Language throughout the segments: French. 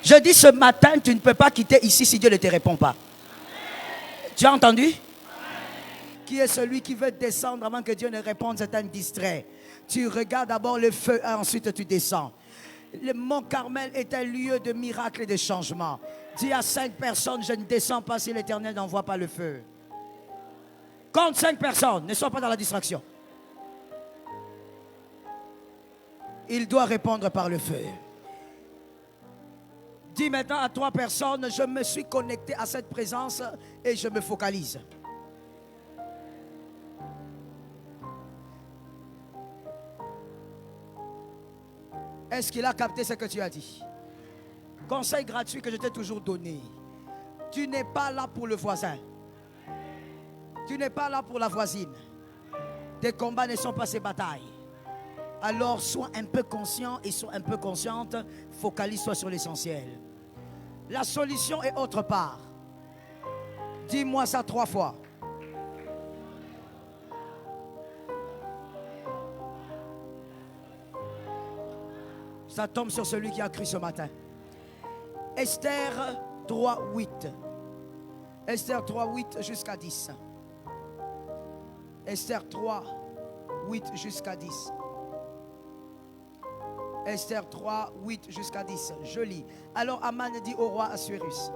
Je dis ce matin, tu ne peux pas quitter ici si Dieu ne te répond pas. Tu as entendu? Qui est celui qui veut descendre avant que Dieu ne réponde? C'est un distrait. Tu regardes d'abord le feu et ensuite tu descends. Le mont Carmel est un lieu de miracles et de changements. Dis à 5 personnes, je ne descends pas si l'Éternel n'envoie pas le feu. Compte 5 personnes, ne sois pas dans la distraction. Il doit répondre par le feu. Dis maintenant à 3 personnes, je me suis connecté à cette présence et je me focalise. Est-ce qu'il a capté ce que tu as dit? Conseil gratuit que je t'ai toujours donné. Tu n'es pas là pour le voisin. Tu n'es pas là pour la voisine. Tes combats ne sont pas ces batailles. Alors sois un peu conscient et sois un peu consciente. Focalise-toi sur l'essentiel. La solution est autre part. Dis-moi ça 3 fois. Ça tombe sur celui qui a cru ce matin. Esther 3, 8. Esther 3, 8 jusqu'à 10. Esther 3, 8 jusqu'à 10. Esther 3, 8 jusqu'à 10. Je lis. Alors Aman dit au roi Assuérus,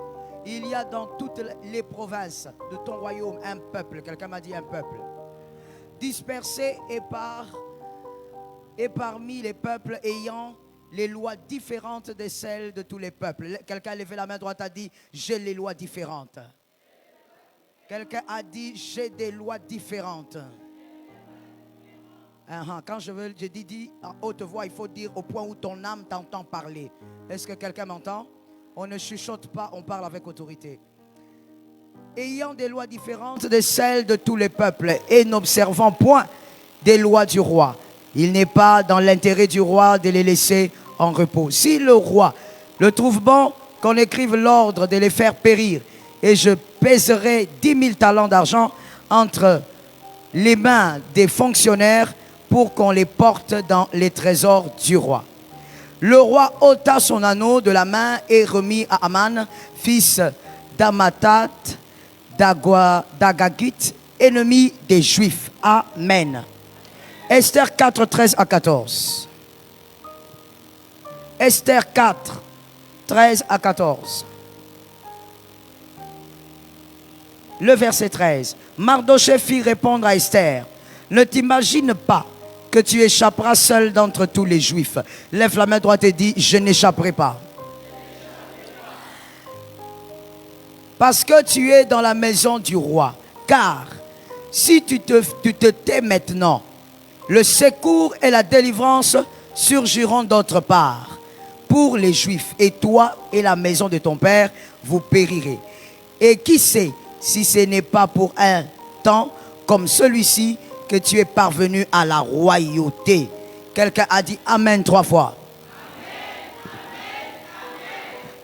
il y a dans toutes les provinces de ton royaume un peuple. Quelqu'un m'a dit un peuple. Dispersé et parmi les peuples ayant les lois différentes de celles de tous les peuples. Quelqu'un a levé la main droite, a dit, j'ai les lois différentes. Quelqu'un a dit, j'ai des lois différentes. Quand je dis en haute voix, il faut dire au point où ton âme t'entend parler. Est-ce que quelqu'un m'entend? On ne chuchote pas, on parle avec autorité. Ayant des lois différentes de celles de tous les peuples et n'observant point des lois du roi. Il n'est pas dans l'intérêt du roi de les laisser en repos. Si le roi le trouve bon qu'on écrive l'ordre de les faire périr, et je pèserai 10 000 talents d'argent entre les mains des fonctionnaires pour qu'on les porte dans les trésors du roi. Le roi ôta son anneau de la main et remit à Aman, fils d'Amatat, d'Agagit, ennemi des Juifs. Amen. Esther 4, 13 à 14. Esther 4, 13 à 14. Le verset 13. Mardochée fit répondre à Esther, ne t'imagine pas que tu échapperas seul d'entre tous les Juifs. Lève la main droite et dis, je n'échapperai pas. Parce que tu es dans la maison du roi. Car si tu te tais maintenant, le secours et la délivrance surgiront d'autre part pour les Juifs. Et toi et la maison de ton père, vous périrez. Et qui sait si ce n'est pas pour un temps comme celui-ci que tu es parvenu à la royauté. Quelqu'un a dit Amen 3 fois.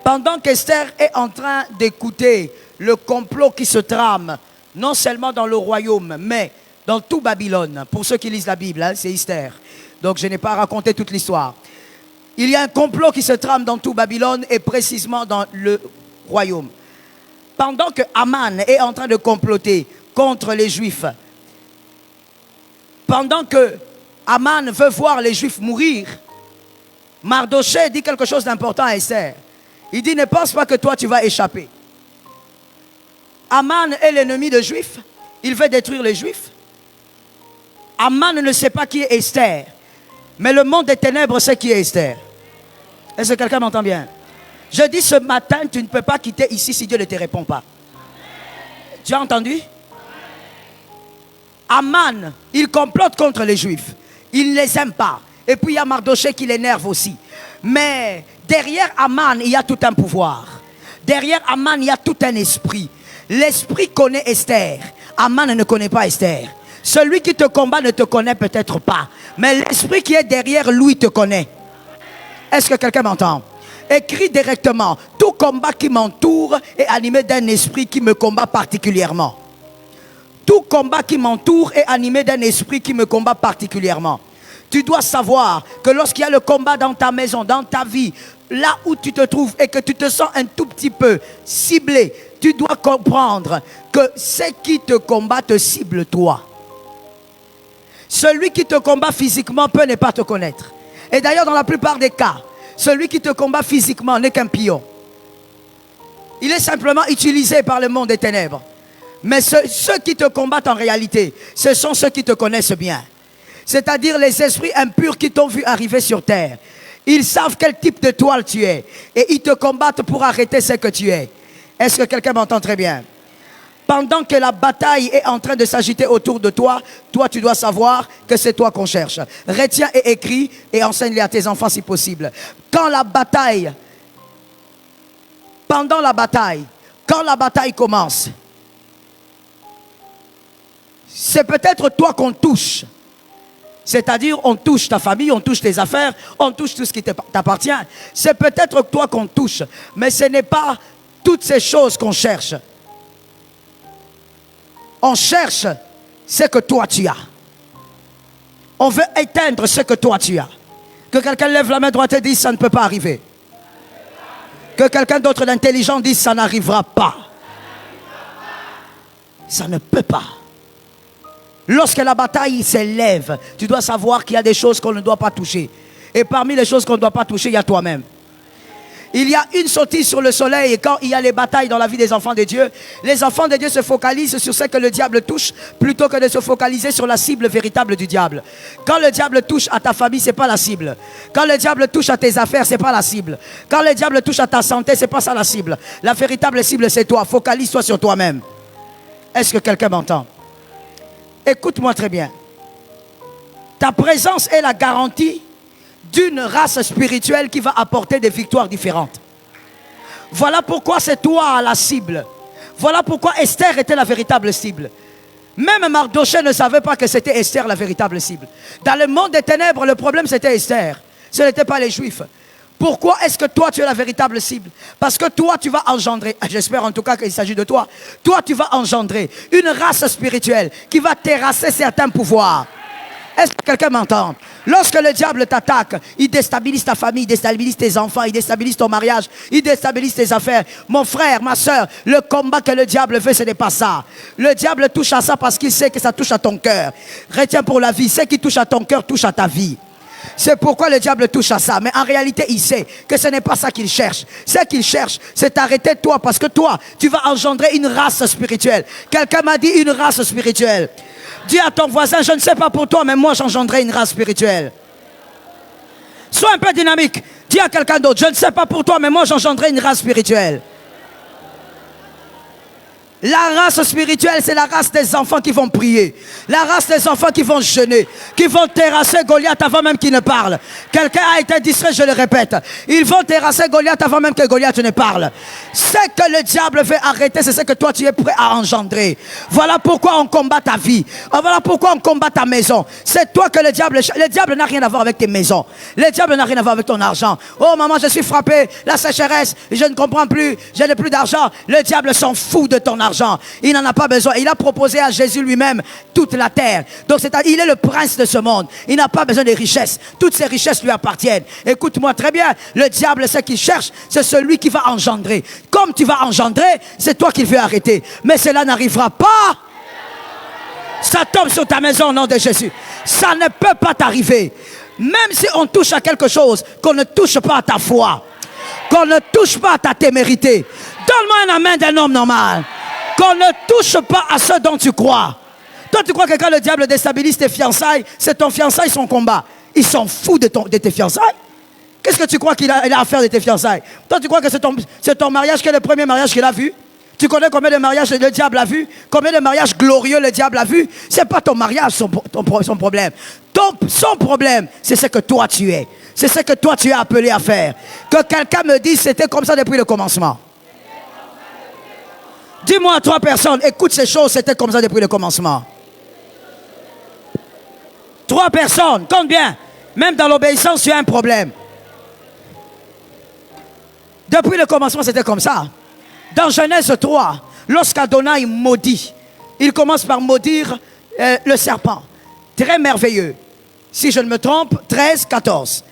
Pendant qu'Esther est en train d'écouter le complot qui se trame, non seulement dans le royaume, mais dans tout Babylone. Pour ceux qui lisent la Bible, c'est Esther. Donc je n'ai pas raconté toute l'histoire. Il y a un complot qui se trame dans tout Babylone et précisément dans le royaume. Pendant que Aman est en train de comploter contre les Juifs, pendant que Aman veut voir les Juifs mourir, Mardochée dit quelque chose d'important à Esther. Il dit, ne pense pas que toi tu vas échapper. Aman est l'ennemi des Juifs. Il veut détruire les Juifs. Aman ne sait pas qui est Esther. Mais le monde des ténèbres sait qui est Esther. Est-ce que quelqu'un m'entend bien? Je dis ce matin, tu ne peux pas quitter ici si Dieu ne te répond pas. Tu as entendu? Aman, il complote contre les Juifs. Il ne les aime pas. Et puis il y a Mardochée qui l'énerve aussi. Mais derrière Aman, il y a tout un pouvoir. Derrière Aman, il y a tout un esprit. L'esprit connaît Esther. Aman ne connaît pas Esther. Celui qui te combat ne te connaît peut-être pas. Mais l'esprit qui est derrière lui te connaît. Est-ce que quelqu'un m'entend? Écris directement. Tout combat qui m'entoure est animé d'un esprit qui me combat particulièrement. Tout combat qui m'entoure est animé d'un esprit qui me combat particulièrement. Tu dois savoir que lorsqu'il y a le combat dans ta maison, dans ta vie, là où tu te trouves et que tu te sens un tout petit peu ciblé, tu dois comprendre que ce qui te combat te cible toi. Celui qui te combat physiquement peut ne pas te connaître. Et d'ailleurs, dans la plupart des cas, celui qui te combat physiquement n'est qu'un pion. Il est simplement utilisé par le monde des ténèbres. Mais ceux qui te combattent en réalité, ce sont ceux qui te connaissent bien. C'est-à-dire les esprits impurs qui t'ont vu arriver sur terre. Ils savent quel type de toile tu es. Et ils te combattent pour arrêter ce que tu es. Est-ce que quelqu'un m'entend très bien? Pendant que la bataille est en train de s'agiter autour de toi, toi tu dois savoir que c'est toi qu'on cherche. Retiens et écris et enseigne-les à tes enfants si possible. Quand la bataille commence, c'est peut-être toi qu'on touche. C'est-à-dire, on touche ta famille, on touche tes affaires, on touche tout ce qui t'appartient. C'est peut-être toi qu'on touche, mais ce n'est pas toutes ces choses qu'on cherche. On cherche ce que toi tu as. On veut éteindre ce que toi tu as. Que quelqu'un lève la main droite et dise ça ne peut pas arriver. Que quelqu'un d'autre d'intelligent dise ça n'arrivera pas. Ça ne peut pas. Lorsque la bataille s'élève, tu dois savoir qu'il y a des choses qu'on ne doit pas toucher. Et parmi les choses qu'on ne doit pas toucher, il y a toi-même. Il y a une sottise sur le soleil et quand il y a les batailles dans la vie des enfants de Dieu, les enfants de Dieu se focalisent sur ce que le diable touche plutôt que de se focaliser sur la cible véritable du diable. Quand le diable touche à ta famille, ce n'est pas la cible. Quand le diable touche à tes affaires, ce n'est pas la cible. Quand le diable touche à ta santé, ce n'est pas ça la cible. La véritable cible, c'est toi. Focalise-toi sur toi-même. Est-ce que quelqu'un m'entend? Écoute-moi très bien. Ta présence est la garantie d'une race spirituelle qui va apporter des victoires différentes. Voilà pourquoi c'est toi la cible. Voilà pourquoi Esther était la véritable cible. Même Mardochée ne savait pas que c'était Esther la véritable cible. Dans le monde des ténèbres, le problème c'était Esther. Ce n'était pas les Juifs. Pourquoi est-ce que toi tu es la véritable cible? Parce que toi tu vas engendrer, j'espère en tout cas qu'il s'agit de toi, toi tu vas engendrer une race spirituelle qui va terrasser certains pouvoirs. Est-ce que quelqu'un m'entend? Lorsque le diable t'attaque, il déstabilise ta famille, il déstabilise tes enfants, il déstabilise ton mariage, il déstabilise tes affaires. Mon frère, ma soeur, le combat que le diable fait, ce n'est pas ça. Le diable touche à ça parce qu'il sait que ça touche à ton cœur. Retiens pour la vie, ce qui touche à ton cœur touche à ta vie. C'est pourquoi le diable touche à ça. Mais en réalité, il sait que ce n'est pas ça qu'il cherche. Ce qu'il cherche, c'est arrêter toi. Parce que toi, tu vas engendrer une race spirituelle. Quelqu'un m'a dit une race spirituelle. Dis à ton voisin, je ne sais pas pour toi, mais moi j'engendrerai une race spirituelle. Sois un peu dynamique. Dis à quelqu'un d'autre, je ne sais pas pour toi, mais moi j'engendrerai une race spirituelle. La race spirituelle, c'est la race des enfants qui vont prier. La race des enfants qui vont jeûner. Qui vont terrasser Goliath avant même qu'il ne parle. Quelqu'un a été distrait, je le répète. Ils vont terrasser Goliath avant même que Goliath ne parle. Ce que le diable veut arrêter, c'est ce que toi tu es prêt à engendrer. Voilà pourquoi on combat ta vie. Voilà pourquoi on combat ta maison. C'est toi que le diable n'a rien à voir avec tes maisons. Le diable n'a rien à voir avec ton argent. Oh maman, je suis frappé, la sécheresse, je ne comprends plus, je n'ai plus d'argent. Le diable s'en fout de ton argent. Il n'en a pas besoin. Il a proposé à Jésus lui-même toute la terre. Donc il est le prince de ce monde. Il n'a pas besoin de richesses. Toutes ces richesses lui appartiennent. Écoute-moi très bien. Le diable, ce qu'il cherche, c'est celui qui va engendrer. Comme tu vas engendrer, c'est toi qu'il veut arrêter. Mais cela n'arrivera pas. Ça tombe sur ta maison au nom de Jésus. Ça ne peut pas t'arriver. Même si on touche à quelque chose, qu'on ne touche pas à ta foi, qu'on ne touche pas à ta témérité. Donne-moi un amen d'un homme normal. Qu'on ne touche pas à ce dont tu crois. Toi, tu crois que quand le diable déstabilise tes fiançailles, c'est ton fiançailles, son combat. Il s'en fout de tes fiançailles. Qu'est-ce que tu crois qu'il a à faire de tes fiançailles? Toi, tu crois que c'est ton mariage qui est le premier mariage qu'il a vu? Tu connais combien de mariages le diable a vu? Combien de mariages glorieux le diable a vu? C'est pas ton mariage son problème. Son problème, c'est ce que toi tu es. C'est ce que toi tu es appelé à faire. Que quelqu'un me dise c'était comme ça depuis le commencement. Dis-moi à 3 personnes, écoute ces choses, c'était comme ça depuis le commencement. 3 personnes, compte bien. Même dans l'obéissance, tu as un problème. Depuis le commencement, c'était comme ça. Dans Genèse 3, lorsqu'Adonai maudit, il commence par maudire le serpent. Très merveilleux. Si je ne me trompe, 13, 14.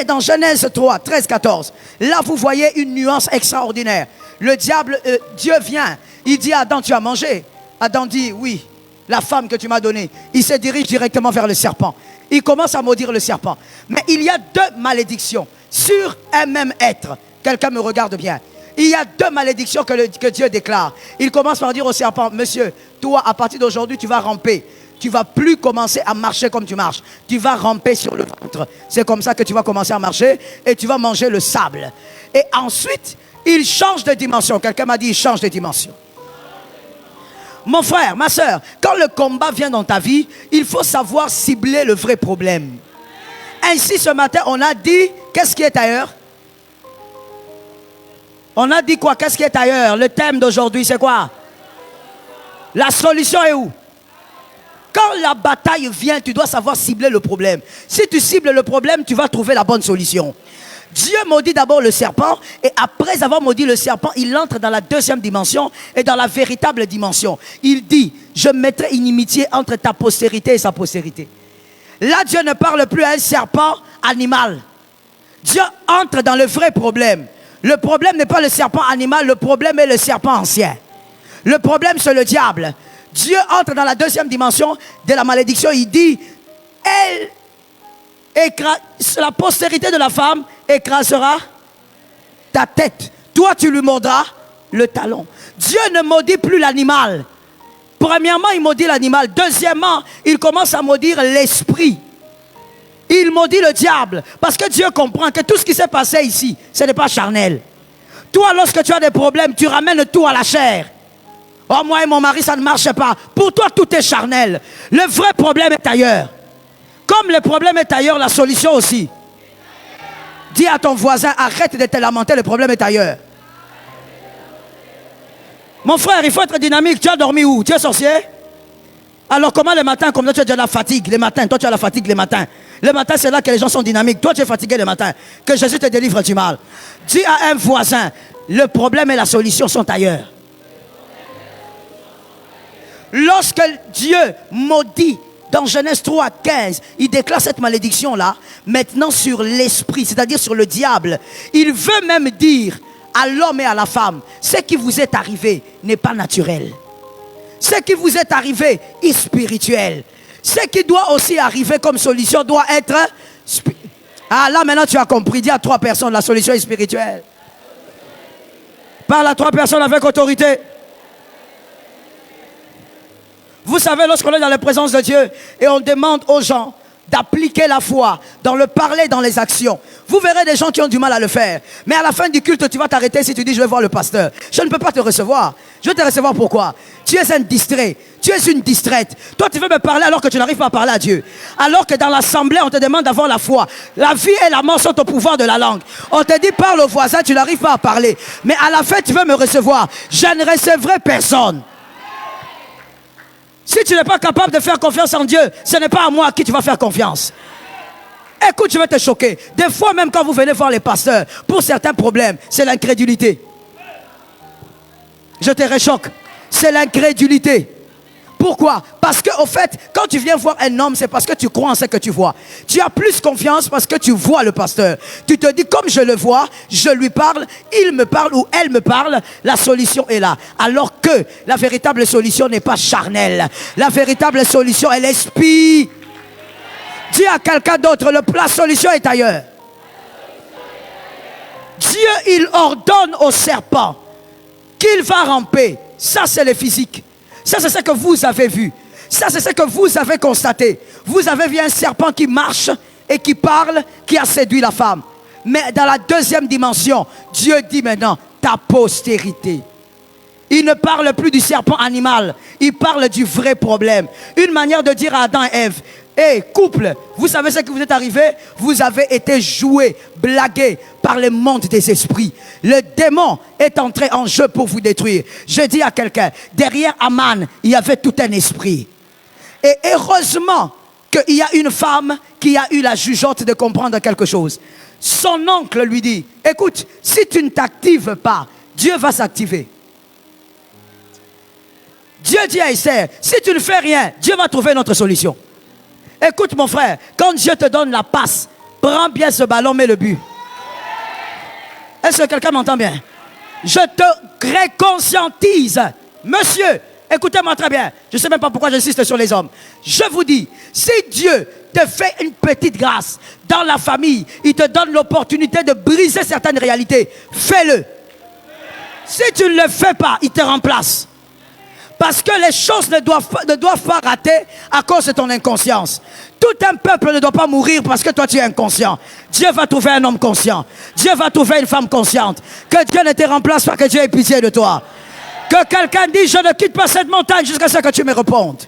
Dans Genèse 3, 13, 14, là vous voyez une nuance extraordinaire. Le diable, Dieu vient, il dit à Adam, tu as mangé. Adam dit, oui, la femme que tu m'as donnée. Il se dirige directement vers le serpent. Il commence à maudire le serpent. Mais il y a deux malédictions sur un même être. Quelqu'un me regarde bien. Il y a deux malédictions que Dieu déclare. Il commence par dire au serpent, monsieur, toi, à partir d'aujourd'hui, tu vas ramper. Tu ne vas plus commencer à marcher comme tu marches. Tu vas ramper sur le ventre. C'est comme ça que tu vas commencer à marcher et tu vas manger le sable. Et ensuite, il change de dimension. Quelqu'un m'a dit, il change de dimension. Mon frère, ma soeur, quand le combat vient dans ta vie, il faut savoir cibler le vrai problème. Ainsi, ce matin, on a dit, qu'est-ce qui est ailleurs? On a dit quoi? Qu'est-ce qui est ailleurs? Le thème d'aujourd'hui, c'est quoi? La solution est où? Quand la bataille vient, tu dois savoir cibler le problème. Si tu cibles le problème, tu vas trouver la bonne solution. Dieu maudit d'abord le serpent et après avoir maudit le serpent, il entre dans la deuxième dimension et dans la véritable dimension. Il dit, je mettrai inimitié entre ta postérité et sa postérité. Là, Dieu ne parle plus à un serpent animal. Dieu entre dans le vrai problème. Le problème n'est pas le serpent animal, le problème est le serpent ancien. Le problème, c'est le diable. Dieu entre dans la deuxième dimension de la malédiction. Il dit, la postérité de la femme écrasera ta tête. Toi, tu lui mordras le talon. Dieu ne maudit plus l'animal. Premièrement, il maudit l'animal. Deuxièmement, il commence à maudire l'esprit. Il maudit le diable. Parce que Dieu comprend que tout ce qui s'est passé ici, ce n'est pas charnel. Toi, lorsque tu as des problèmes, tu ramènes tout à la chair. Oh, moi et mon mari, ça ne marche pas. Pour toi, tout est charnel. Le vrai problème est ailleurs. Comme le problème est ailleurs, la solution aussi. Dis à ton voisin, arrête de te lamenter, le problème est ailleurs. Mon frère, il faut être dynamique. Tu as dormi où? Tu es sorcier? Alors comment les matins, comme toi tu as déjà la fatigue les matins, toi tu as la fatigue les matins. Le matin, c'est là que les gens sont dynamiques. Toi, tu es fatigué le matin. Que Jésus te délivre du mal. Dis à un voisin, le problème et la solution sont ailleurs. Lorsque Dieu maudit, dans Genèse 3, 15, il déclare cette malédiction-là, maintenant sur l'esprit, c'est-à-dire sur le diable. Il veut même dire à l'homme et à la femme, ce qui vous est arrivé n'est pas naturel. Ce qui vous est arrivé est spirituel. Ce qui doit aussi arriver comme solution doit être... Ah là maintenant tu as compris, dis à 3 personnes, la solution est spirituelle. Parle à 3 personnes avec autorité. Vous savez, lorsqu'on est dans la présence de Dieu et on demande aux gens d'appliquer la foi dans le parler, dans les actions, vous verrez des gens qui ont du mal à le faire. Mais à la fin du culte, tu vas t'arrêter si tu dis je vais voir le pasteur. Je ne peux pas te recevoir. Je vais te recevoir pourquoi? Tu es un distrait. Tu es une distraite. Toi, tu veux me parler alors que tu n'arrives pas à parler à Dieu. Alors que dans l'assemblée, on te demande d'avoir la foi. La vie et la mort sont au pouvoir de la langue. On te dit parle au voisin, tu n'arrives pas à parler. Mais à la fin, tu veux me recevoir. Je ne recevrai personne. Si tu n'es pas capable de faire confiance en Dieu, ce n'est pas à moi à qui tu vas faire confiance. Écoute, je vais te choquer. Des fois, même quand vous venez voir les pasteurs, pour certains problèmes, c'est l'incrédulité. Je te réchoque. C'est l'incrédulité. Pourquoi? Parce qu'au fait, quand tu viens voir un homme, c'est parce que tu crois en ce que tu vois. Tu as plus confiance parce que tu vois le pasteur. Tu te dis, comme je le vois, je lui parle, il me parle ou elle me parle, la solution est là. Alors que la véritable solution n'est pas charnelle. La véritable solution est l'esprit. Dis à quelqu'un d'autre, la solution est ailleurs. Dieu, il ordonne au serpent qu'il va ramper. Ça, c'est le physique. Ça, c'est ce que vous avez vu. Ça, c'est ce que vous avez constaté. Vous avez vu un serpent qui marche et qui parle, qui a séduit la femme. Mais dans la deuxième dimension, Dieu dit maintenant, ta postérité. Il ne parle plus du serpent animal. Il parle du vrai problème. Une manière de dire à Adam et Ève, hey, couple, vous savez ce qui vous est arrivé? Vous avez été joué, blagué par le monde des esprits. Le démon est entré en jeu pour vous détruire. Je dis à quelqu'un, derrière Aman, il y avait tout un esprit. Et heureusement qu'il y a une femme qui a eu la jugeote de comprendre quelque chose. Son oncle lui dit, écoute, si tu ne t'actives pas, Dieu va s'activer. Dieu dit à Esther, si tu ne fais rien, Dieu va trouver une autre solution. Écoute mon frère, quand Dieu te donne la passe Prends bien ce ballon, mets le but. Est-ce que quelqu'un m'entend bien? Je te réconscientise. Monsieur, écoutez-moi très bien. Je ne sais même pas pourquoi j'insiste sur les hommes. Je vous dis, si Dieu te fait une petite grâce dans la famille, il te donne l'opportunité de briser certaines réalités, fais-le. Si tu ne le fais pas, il te remplace. Parce que les choses ne doivent pas rater à cause de ton inconscience. Tout un peuple ne doit pas mourir parce que toi tu es inconscient. Dieu va trouver un homme conscient. Dieu va trouver une femme consciente. Que Dieu ne te remplace pas, que Dieu ait pitié de toi. Que quelqu'un dise, je ne quitte pas cette montagne jusqu'à ce que tu me répondes.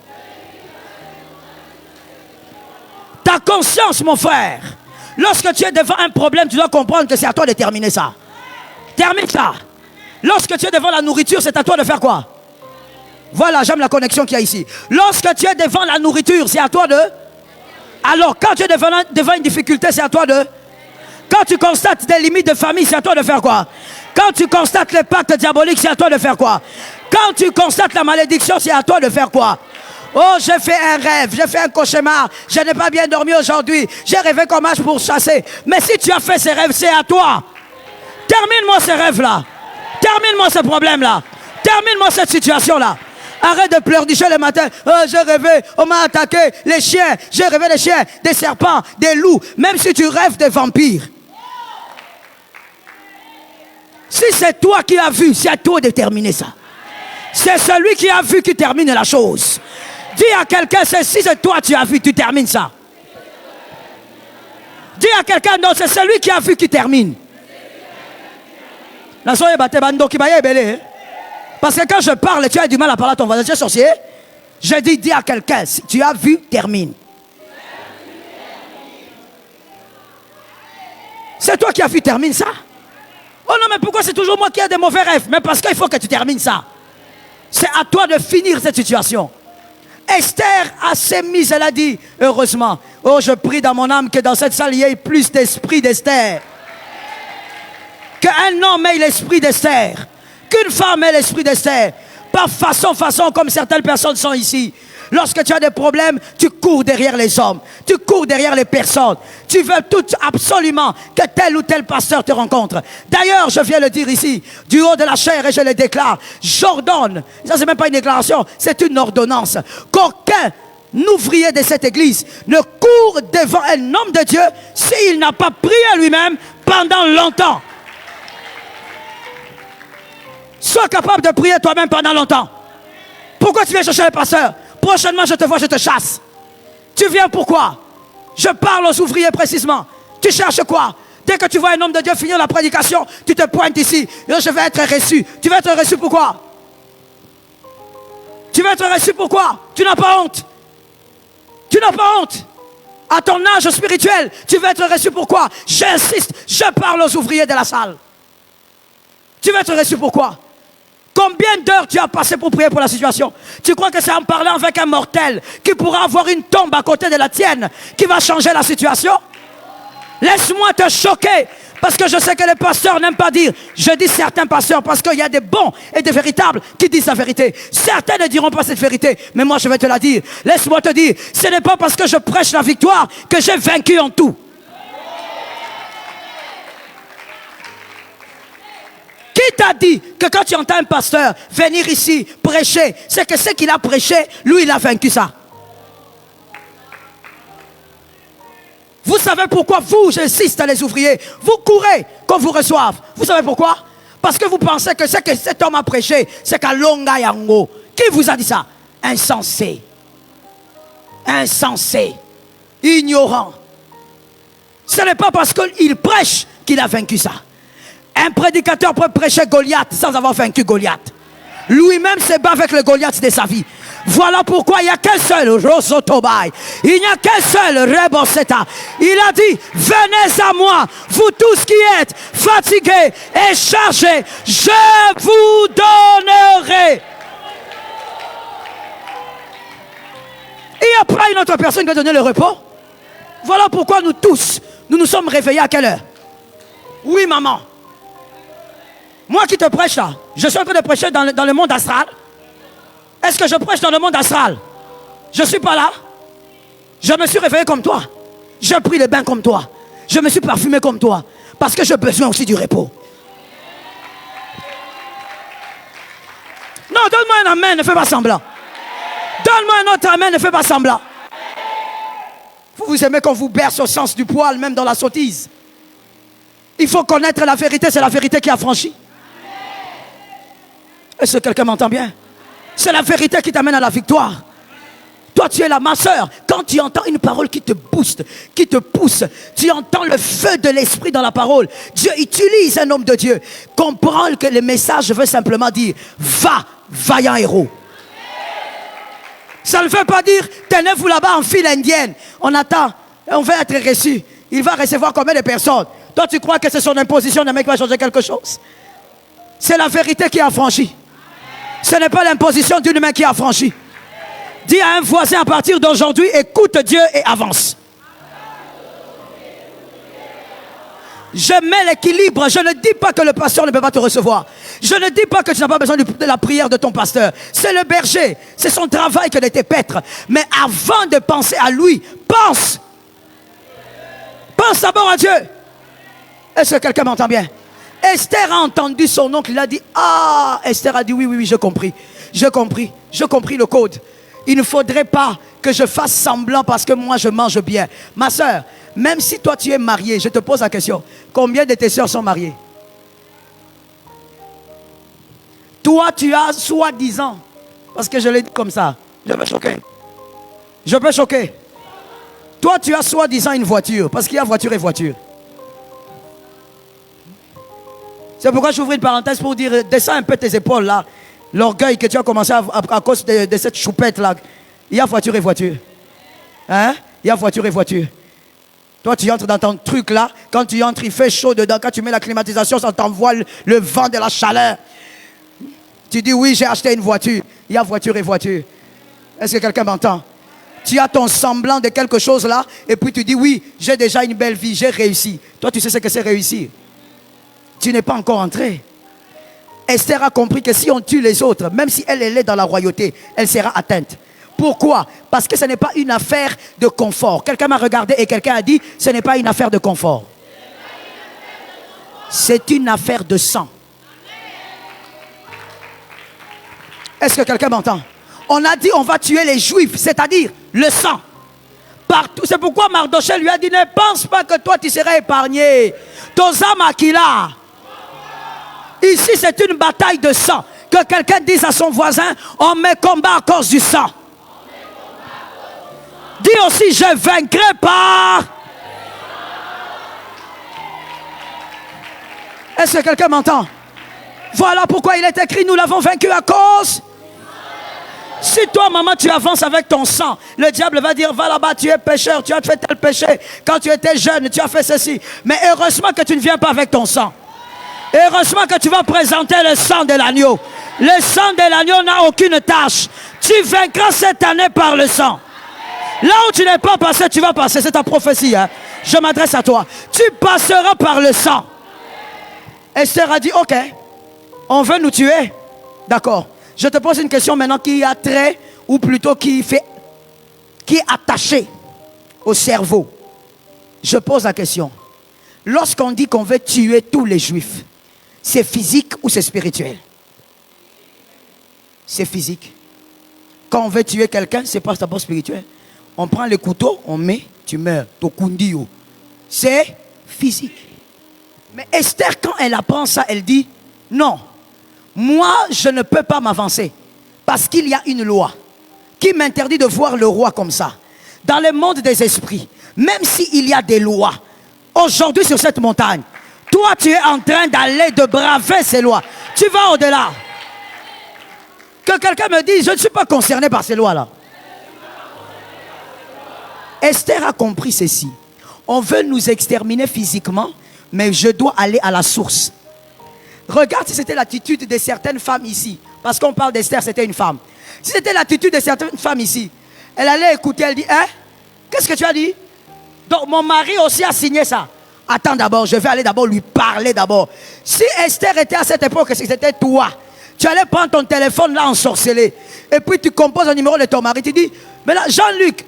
Ta conscience, mon frère, lorsque tu es devant un problème, tu dois comprendre que c'est à toi de terminer ça. Termine ça. Lorsque tu es devant la nourriture, c'est à toi de faire quoi? Voilà, j'aime la connexion qu'il y a ici. Lorsque tu es devant la nourriture, c'est à toi de... Alors, quand tu es devant une difficulté, c'est à toi de... Quand tu constates des limites de famille, c'est à toi de faire quoi? Quand tu constates les pactes diaboliques, c'est à toi de faire quoi? Quand tu constates la malédiction, c'est à toi de faire quoi? Oh, j'ai fait un rêve, j'ai fait un cauchemar, je n'ai pas bien dormi aujourd'hui, j'ai rêvé qu'on marche pour chasser. Mais si tu as fait ces rêves, c'est à toi. Termine-moi ces rêves-là. Termine-moi ce problème-là. Termine-moi cette situation-là. Arrête de pleurnicher le matin. Oh, j'ai rêvé, on m'a attaqué, les chiens. J'ai rêvé des chiens, des serpents, des loups. Même si tu rêves des vampires. Si c'est toi qui as vu, c'est à toi de terminer ça. C'est celui qui a vu qui termine la chose. Dis à quelqu'un, si c'est toi qui as vu, tu termines ça. Dis à quelqu'un d'autre, c'est celui qui a vu qui termine. Parce que quand je parle, tu as du mal à parler à ton voisin, tu es sorcier. Je dis à quelqu'un, si tu as vu, termine. C'est toi qui as vu, termine ça. Oh non, mais pourquoi c'est toujours moi qui ai des mauvais rêves? Mais parce qu'il faut que tu termines ça. C'est à toi de finir cette situation. Esther s'est mise, elle a dit, heureusement, oh je prie dans mon âme que dans cette salle il y ait plus d'esprit d'Esther. Qu'un homme ait l'esprit d'Esther. Qu'une femme ait l'esprit d'Esther. Pas façon comme certaines personnes sont ici. Lorsque tu as des problèmes, tu cours derrière les hommes. Tu cours derrière les personnes. Tu veux tout absolument que tel ou tel pasteur te rencontre. D'ailleurs, je viens le dire ici, du haut de la chair, et je le déclare. J'ordonne, ça c'est même pas une déclaration, c'est une ordonnance. Qu'aucun ouvrier de cette église ne court devant un homme de Dieu s'il n'a pas prié lui-même pendant longtemps. Sois capable de prier toi-même pendant longtemps. Pourquoi tu viens chercher les pasteurs? Prochainement, je te vois, je te chasse. Tu viens pourquoi? Je parle aux ouvriers précisément. Tu cherches quoi? Dès que tu vois un homme de Dieu finir la prédication, tu te pointes ici. Je vais être reçu. Tu vas être reçu pourquoi? Tu vas être reçu pourquoi? Tu n'as pas honte. Tu n'as pas honte. À ton âge spirituel, tu vas être reçu pourquoi? J'insiste, je parle aux ouvriers de la salle. Tu vas être reçu pourquoi? Combien d'heures tu as passé pour prier pour la situation? Tu crois que c'est en parlant avec un mortel qui pourra avoir une tombe à côté de la tienne qui va changer la situation? Laisse-moi te choquer, parce que je sais que les pasteurs n'aiment pas dire. Je dis certains pasteurs parce qu'il y a des bons et des véritables qui disent la vérité. Certains ne diront pas cette vérité, mais moi je vais te la dire. Laisse-moi te dire, ce n'est pas parce que je prêche la victoire que j'ai vaincu en tout. Qui t'a dit que quand tu entends un pasteur venir ici prêcher, c'est que ce qu'il a prêché, lui il a vaincu ça? Vous savez pourquoi vous, j'insiste à les ouvriers, vous courez qu'on vous reçoive. Vous savez pourquoi? Parce que vous pensez que ce que cet homme a prêché, c'est qu'à Longa Yango. Qui vous a dit ça? Insensé. Insensé. Ignorant. Ce n'est pas parce qu'il prêche qu'il a vaincu ça. Un prédicateur peut prêcher Goliath sans avoir vaincu Goliath. Lui-même se bat avec le Goliath de sa vie. Voilà pourquoi il n'y a qu'un seul Rosotobai. Il n'y a qu'un seul Reboseta. Il a dit, venez à moi, vous tous qui êtes fatigués et chargés, je vous donnerai. Il n'y a pas une autre personne qui va donner le repos. Voilà pourquoi nous tous, nous sommes réveillés à quelle heure? Oui, maman. Moi qui te prêche là, je suis en train de prêcher dans le monde astral. Est-ce que je prêche dans le monde astral? Je ne suis pas là. Je me suis réveillé comme toi. Je pris le bain comme toi. Je me suis parfumé comme toi. Parce que j'ai besoin aussi du repos. Non, donne-moi un amen, ne fais pas semblant. Donne-moi un autre amen, ne fais pas semblant. Vous aimez qu'on vous berce au sens du poil, même dans la sottise. Il faut connaître la vérité, c'est la vérité qui affranchit. Est-ce que quelqu'un m'entend bien? C'est la vérité qui t'amène à la victoire. Toi, tu es là, ma soeur. Quand tu entends une parole qui te booste, qui te pousse, tu entends le feu de l'esprit dans la parole. Dieu utilise un homme de Dieu. Comprends que le message veut simplement dire, va, vaillant héros. Ça ne veut pas dire, tenez-vous là-bas en file indienne. On attend, on veut être reçu. Il va recevoir combien de personnes? Toi, tu crois que c'est son imposition, le mec va changer quelque chose? C'est la vérité qui a franchi. Ce n'est pas l'imposition d'une main qui a franchi. Dis à un voisin à partir d'aujourd'hui, écoute Dieu et avance. Je mets l'équilibre. Je ne dis pas que le pasteur ne peut pas te recevoir. Je ne dis pas que tu n'as pas besoin de la prière de ton pasteur. C'est le berger. C'est son travail que de te paître. Mais avant de penser à lui, pense. Pense d'abord à Dieu. Est-ce que quelqu'un m'entend bien? Esther a entendu son oncle. Il a dit, ah, Esther a dit, oui, oui, oui, j'ai compris. J'ai compris. J'ai compris le code. Il ne faudrait pas que je fasse semblant parce que moi je mange bien. Ma soeur, même si toi tu es mariée, je te pose la question. Combien de tes soeurs sont mariées? Toi tu as soi-disant, parce que je l'ai dit comme ça, je peux choquer. Je peux choquer. Toi tu as soi-disant une voiture, parce qu'il y a voiture et voiture. C'est pourquoi j'ouvre une parenthèse pour dire, descends un peu tes épaules là. L'orgueil que tu as commencé à cause de cette choupette là. Il y a voiture et voiture. Hein? Il y a voiture et voiture. Toi tu entres dans ton truc là. Quand tu entres il fait chaud dedans. Quand tu mets la climatisation ça t'envoie le vent de la chaleur. Tu dis oui j'ai acheté une voiture. Il y a voiture et voiture. Est-ce que quelqu'un m'entend? Tu as ton semblant de quelque chose là. Et puis tu dis oui j'ai déjà une belle vie. J'ai réussi. Toi tu sais ce que c'est réussir. Tu n'es pas encore entré. Esther a compris que si on tue les autres, même si elle est dans la royauté, elle sera atteinte. Pourquoi? Parce que ce n'est pas une affaire de confort. Quelqu'un m'a regardé et quelqu'un a dit, ce n'est pas une affaire de confort. C'est une affaire de sang. Est-ce que quelqu'un m'entend? On a dit, on va tuer les Juifs, c'est-à-dire le sang. Partout. C'est pourquoi Mardochée lui a dit, ne pense pas que toi tu seras épargné. Tozama Kila. Ici, c'est une bataille de sang. Que quelqu'un dise à son voisin, on me combat à cause du sang. Dis aussi, je vaincrai par... Est-ce que quelqu'un m'entend? Voilà pourquoi il est écrit, nous l'avons vaincu à cause... Si toi, maman, tu avances avec ton sang, le diable va dire, va là-bas, tu es pécheur, tu as fait tel péché. Quand tu étais jeune, tu as fait ceci. Mais heureusement que tu ne viens pas avec ton sang. Heureusement que tu vas présenter le sang de l'agneau. Le sang de l'agneau n'a aucune tâche. Tu vaincras cette année par le sang. Là où tu n'es pas passé, tu vas passer. C'est ta prophétie. Hein? Je m'adresse à toi. Tu passeras par le sang. Esther a dit, ok, on veut nous tuer. D'accord. Je te pose une question maintenant qui a trait, ou plutôt qui est attachée au cerveau. Je pose la question. Lorsqu'on dit qu'on veut tuer tous les Juifs, c'est physique ou c'est spirituel? C'est physique. Quand on veut tuer quelqu'un, c'est pas d'abord spirituel. On prend le couteau, on met, tu meurs. Tokundio. C'est physique. Mais Esther, quand elle apprend ça, elle dit, non, moi, je ne peux pas m'avancer. Parce qu'il y a une loi qui m'interdit de voir le roi comme ça. Dans le monde des esprits, même s'il y a des lois, aujourd'hui sur cette montagne, toi tu es en train d'aller de braver ces lois. Tu vas au-delà. Que quelqu'un me dise, je ne suis pas concerné par ces lois-là. Esther a compris ceci. On veut nous exterminer physiquement, mais je dois aller à la source. Regarde si c'était l'attitude de certaines femmes ici. Parce qu'on parle d'Esther, c'était une femme. Si c'était l'attitude de certaines femmes ici, elle allait écouter, elle dit, hein? Qu'est-ce que tu as dit? Donc mon mari aussi a signé ça. Attends d'abord, je vais aller d'abord lui parler d'abord. Si Esther était à cette époque, c'était toi. Tu allais prendre ton téléphone là ensorcelé. Et puis tu composes le numéro de ton mari. Tu dis, mais là, Jean-Luc,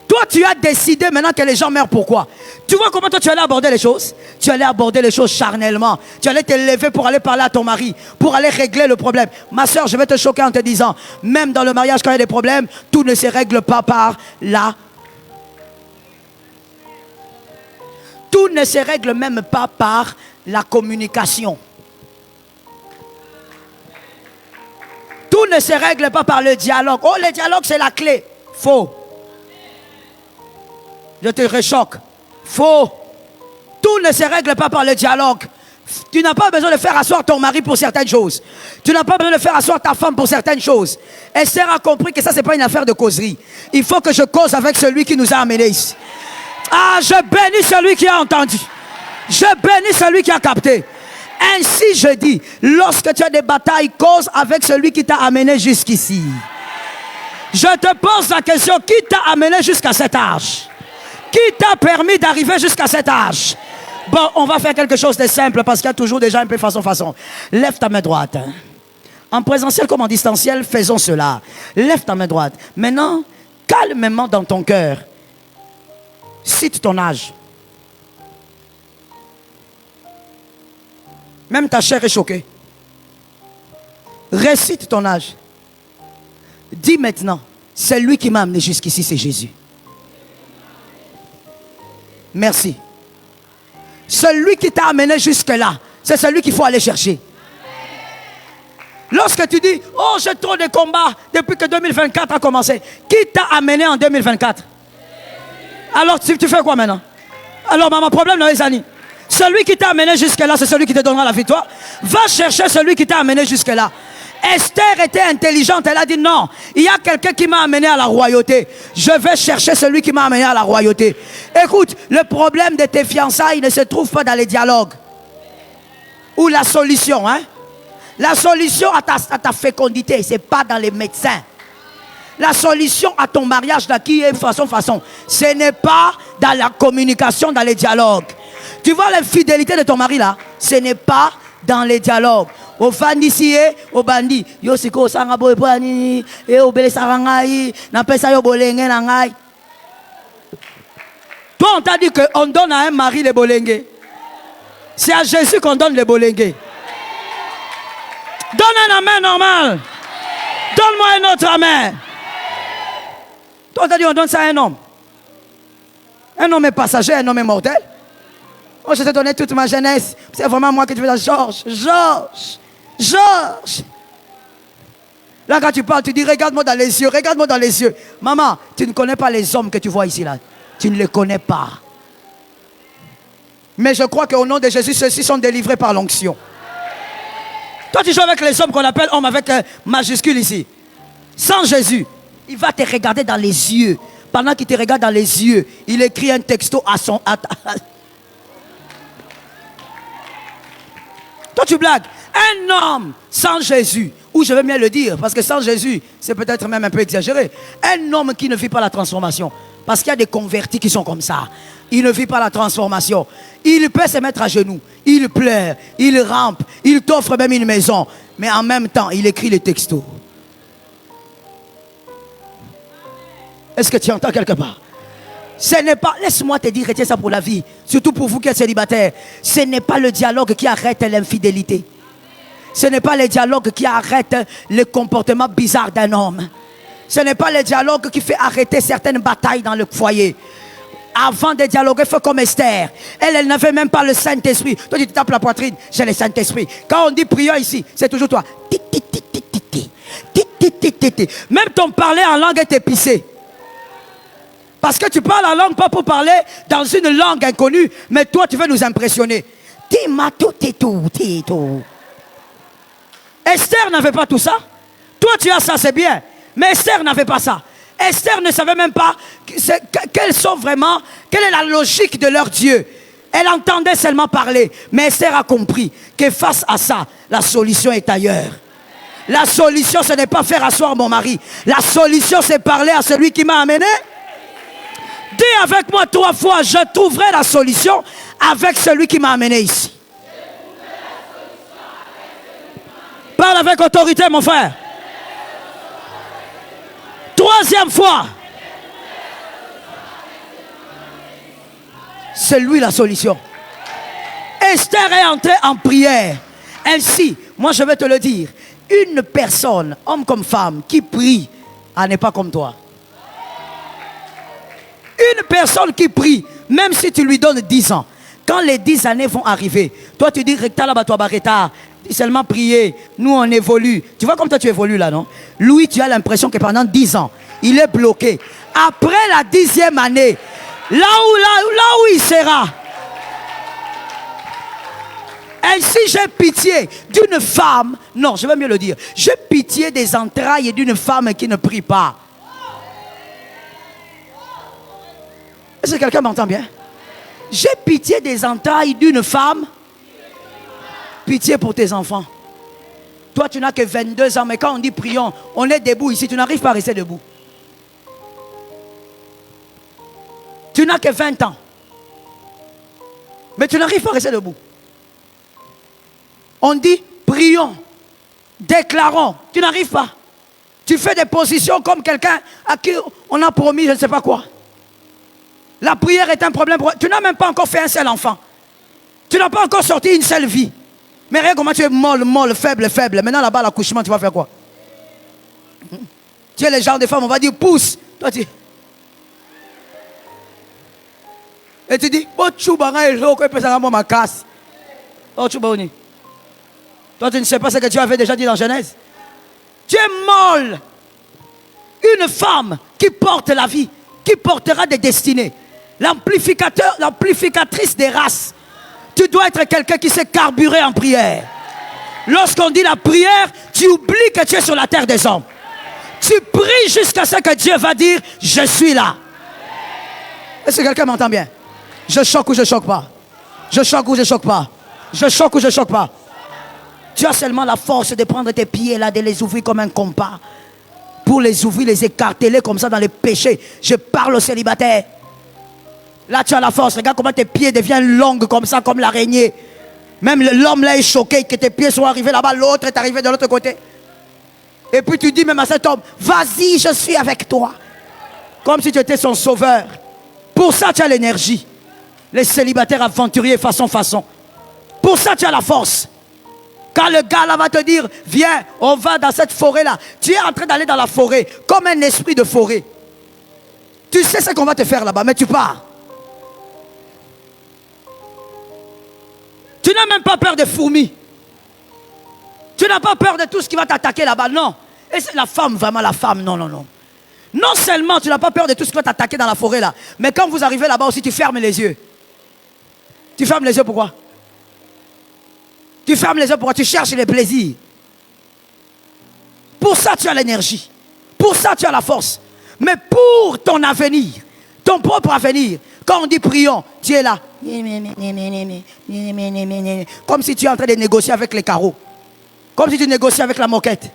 toi Toi, tu as décidé maintenant que les gens meurent. Pourquoi? Tu vois comment toi tu allais aborder les choses? Tu allais aborder les choses charnellement. Tu allais te lever pour aller parler à ton mari, pour aller régler le problème. Ma soeur, je vais te choquer en te disant, même dans le mariage, quand il y a des problèmes, tout ne se règle pas par là. Tout ne se règle même pas par la communication. Tout ne se règle pas par le dialogue. Oh, le dialogue, c'est la clé. Faux. Je te rechoque. Faux. Tout ne se règle pas par le dialogue. Tu n'as pas besoin de faire asseoir ton mari pour certaines choses. Tu n'as pas besoin de faire asseoir ta femme pour certaines choses. Esther a compris que ça, ce n'est pas une affaire de causerie. Il faut que je cause avec celui qui nous a amenés ici. Ah, je bénis celui qui a entendu. Je bénis celui qui a capté. Ainsi, je dis, lorsque tu as des batailles, cause avec celui qui t'a amené jusqu'ici. Je te pose la question, qui t'a amené jusqu'à cet âge? Qui t'a permis d'arriver jusqu'à cet âge? Bon, on va faire quelque chose de simple parce qu'il y a toujours déjà un peu façon. Lève ta main droite. En présentiel comme en distanciel, faisons cela. Lève ta main droite. Maintenant, calmement dans ton cœur, cite ton âge. Même ta chair est choquée. Récite ton âge. Dis maintenant, c'est lui qui m'a amené jusqu'ici, c'est Jésus. Merci. Celui qui t'a amené jusque-là, c'est celui qu'il faut aller chercher. Lorsque tu dis, oh, j'ai trop de combats depuis que 2024 a commencé, qui t'a amené en 2024? Alors, tu fais quoi maintenant? Alors, mon problème dans les années. Celui qui t'a amené jusque-là, c'est celui qui te donnera la victoire. Va chercher celui qui t'a amené jusque-là. Esther était intelligente, elle a dit non, il y a quelqu'un qui m'a amené à la royauté. Je vais chercher celui qui m'a amené à la royauté. Écoute, le problème de tes fiançailles ne se trouve pas dans les dialogues. Ou la solution, hein? La solution à ta fécondité, ce n'est pas dans les médecins. La solution à ton mariage d'acquis est façon. Ce n'est pas dans la communication, dans les dialogues. Tu vois l'infidélité de ton mari là, ce n'est pas dans les dialogues. Au fandisie, au bandit, yo siko sanga boy boani, et au bele sarangai, na pesa yo bolenge nangai. Toi on t'a dit qu'on donne à un mari les bolenge. C'est à Jésus qu'on donne les bolenge. Donne un amen normal. Donne-moi un autre amen. Toi on t'a dit on donne ça à un homme. Un homme est passager, un homme est mortel. Oh, je t'ai donné toute ma jeunesse. C'est vraiment moi que tu veux dire, Georges. Là, quand tu parles, tu dis, regarde-moi dans les yeux. Maman, tu ne connais pas les hommes que tu vois ici, là. Tu ne les connais pas. Mais je crois qu'au nom de Jésus, ceux-ci sont délivrés par l'onction. Toi, tu joues avec les hommes qu'on appelle hommes avec majuscule ici. Sans Jésus, il va te regarder dans les yeux. Pendant qu'il te regarde dans les yeux, il écrit un texto à son... Toi, tu blagues. Un homme sans Jésus, ou je vais bien le dire, parce que sans Jésus, c'est peut-être même un peu exagéré. Un homme qui ne vit pas la transformation, parce qu'il y a des convertis qui sont comme ça. Il ne vit pas la transformation. Il peut se mettre à genoux, il pleure, il rampe, il t'offre même une maison, mais en même temps, il écrit les textos. Est-ce que tu entends quelque part? Ce n'est pas, laisse-moi te dire, retiens ça pour la vie, surtout pour vous qui êtes célibataires. Ce n'est pas le dialogue qui arrête l'infidélité. Ce n'est pas le dialogue qui arrête le comportement bizarre d'un homme. Ce n'est pas le dialogue qui fait arrêter certaines batailles dans le foyer. Avant de dialoguer, fais comme Esther. Elle n'avait même pas le Saint-Esprit. Toi, tu te tapes la poitrine, j'ai le Saint-Esprit. Quand on dit prière ici, c'est toujours toi. Même ton parler en langue est épicé. Parce que tu parles en langue pas pour parler dans une langue inconnue, mais toi tu veux nous impressionner. Esther n'avait pas tout ça. Toi tu as ça, c'est bien. Mais Esther n'avait pas ça. Esther ne savait même pas quelle est la logique de leur Dieu. Elle entendait seulement parler. Mais Esther a compris que face à ça, la solution est ailleurs. La solution, ce n'est pas faire asseoir mon mari. La solution, c'est parler à celui qui m'a amené. Dis avec moi 3 fois, je trouverai la solution avec celui qui m'a amené ici. Parle avec autorité, mon frère. 3e fois. C'est lui la solution. Esther est entrée en prière. Ainsi, moi je vais te le dire, une personne, homme comme femme, qui prie, elle n'est pas comme toi. Une personne qui prie, même si tu lui donnes 10 ans, quand les 10 années vont arriver, toi tu dis recta là-bas, toi barreta, seulement prier, nous on évolue. Tu vois comme toi tu évolues là, non? Lui, tu as l'impression que pendant 10 ans, il est bloqué. Après la 10e année, là où il sera. Ainsi, j'ai pitié d'une femme, non, je vais mieux le dire, j'ai pitié des entrailles d'une femme qui ne prie pas. Est-ce que quelqu'un m'entend bien? J'ai pitié des entrailles d'une femme. Pitié pour tes enfants. Toi, tu n'as que 22 ans, mais quand on dit prions, on est debout ici, tu n'arrives pas à rester debout. Tu n'as que 20 ans. Mais tu n'arrives pas à rester debout. On dit prions, déclarons. Tu n'arrives pas. Tu fais des positions comme quelqu'un à qui on a promis je ne sais pas quoi. La prière est un problème. Tu n'as même pas encore fait un seul enfant. Tu n'as pas encore sorti une seule vie. Mais regarde comment tu es molle, faible. Maintenant là-bas, l'accouchement, tu vas faire quoi? Tu es le genre de femme, on va dire pousse. Toi tu... Et tu dis, oh chouba, ma casse. Oh chouba, toi tu ne sais pas ce que tu avais déjà dit dans Genèse. Tu es molle. Une femme qui porte la vie, qui portera des destinées. L'amplificatrice des races. Tu dois être quelqu'un qui sait carburer en prière. Lorsqu'on dit la prière, tu oublies que tu es sur la terre des hommes. Tu pries jusqu'à ce que Dieu va dire, je suis là. Est-ce que quelqu'un m'entend bien? Je choque ou je choque pas? Je choque ou je choque pas? Je choque ou je choque pas? Tu as seulement la force de prendre tes pieds là, de les ouvrir comme un compas. Pour les ouvrir, les écarteler comme ça dans les péchés. Je parle aux célibataires. Là, tu as la force. Regarde comment tes pieds deviennent longs comme ça, comme l'araignée. Même l'homme là est choqué que tes pieds soient arrivés là-bas, l'autre est arrivé de l'autre côté. Et puis tu dis même à cet homme, vas-y, je suis avec toi. Comme si tu étais son sauveur. Pour ça, tu as l'énergie. Les célibataires aventuriers façon. Pour ça, tu as la force. Quand le gars là va te dire, viens, on va dans cette forêt-là. Tu es en train d'aller dans la forêt, comme un esprit de forêt. Tu sais ce qu'on va te faire là-bas, mais tu pars. Tu n'as même pas peur des fourmis. Tu n'as pas peur de tout ce qui va t'attaquer là-bas, non. Et c'est la femme, vraiment la femme, non. Non seulement tu n'as pas peur de tout ce qui va t'attaquer dans la forêt là, mais quand vous arrivez là-bas aussi, tu fermes les yeux. Tu fermes les yeux pourquoi? Tu fermes les yeux pourquoi? Tu cherches les plaisirs. Pour ça tu as l'énergie. Pour ça tu as la force. Mais pour ton avenir, ton propre avenir, quand on dit prions, tu es là. Comme si tu es en train de négocier avec les carreaux. Comme si tu négocies avec la moquette.